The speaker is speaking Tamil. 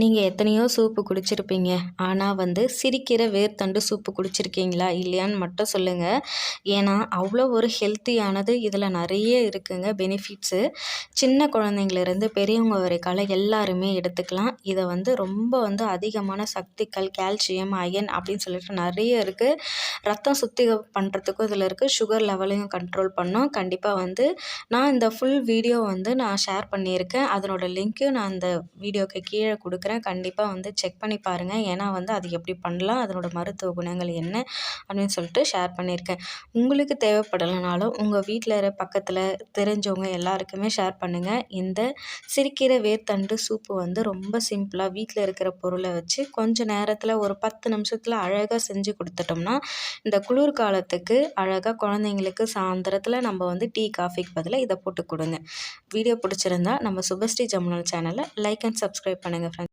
நீங்கள் எத்தனையோ சூப்பு குடிச்சிருப்பீங்க. ஆனால் சிரிக்கிற வேர்த்தண்டு சூப்பு குடிச்சிருக்கீங்களா இல்லையான்னு மட்டும் சொல்லுங்கள். ஏன்னா அவ்வளோ ஒரு ஹெல்த்தியானது இதில் நிறைய இருக்குங்க பெனிஃபிட்ஸு. சின்ன குழந்தைங்கள்லேருந்து பெரியவங்க வரைக்கால எல்லாருமே எடுத்துக்கலாம். இதை ரொம்ப அதிகமான சக்திகள், கால்சியம், அயன் அப்படின்னு சொல்லிட்டு நிறைய இருக்குது. ரத்தம் சுத்திகரிப்பு பண்ணுறதுக்கும் இதில் இருக்குது. சுகர் லெவலையும் கண்ட்ரோல் பண்ணும். கண்டிப்பாக நான் இந்த ஃபுல் வீடியோ நான் ஷேர் பண்ணியிருக்கேன். அதனோட லிங்க்கையும் நான் இந்த வீடியோக்கு கீழே கொடுக்குறேன். கண்டிப்பாக செக் பண்ணி பாருங்கள். ஏன்னா அது எப்படி பண்ணலாம், அதனோட மருத்துவ குணங்கள் என்ன அப்படின்னு சொல்லிட்டு ஷேர் பண்ணியிருக்கேன். உங்களுக்கு தேவைப்படலைனாலும் உங்கள் வீட்டில் பக்கத்தில் தெரிஞ்சவங்க எல்லாருக்குமே ஷேர் பண்ணுங்கள். இந்த சிரிக்கிற வேர்த்தண்டு சூப்பு ரொம்ப சிம்பிளாக வீட்டில் இருக்கிற பொருளை வச்சு கொஞ்சம் நேரத்தில் ஒரு 10 நிமிஷத்தில் அழகாக செஞ்சு கொடுத்துட்டோம்னா இந்த குளிர்காலத்துக்கு அழகாக குழந்தைங்களுக்கு சாயந்தரத்தில் நம்ம டீ காஃபிக்கு பதிலாக இதை போட்டு கொடுங்க. வீடியோ பிடிச்சிருந்தா நம்ம சுபஸ்ரீ ஜமுனல் சேனலை லைக் அண்ட் சப்ஸ்கிரைப் பண்ணுங்கள் ஃப்ரெண்ட்ஸ்.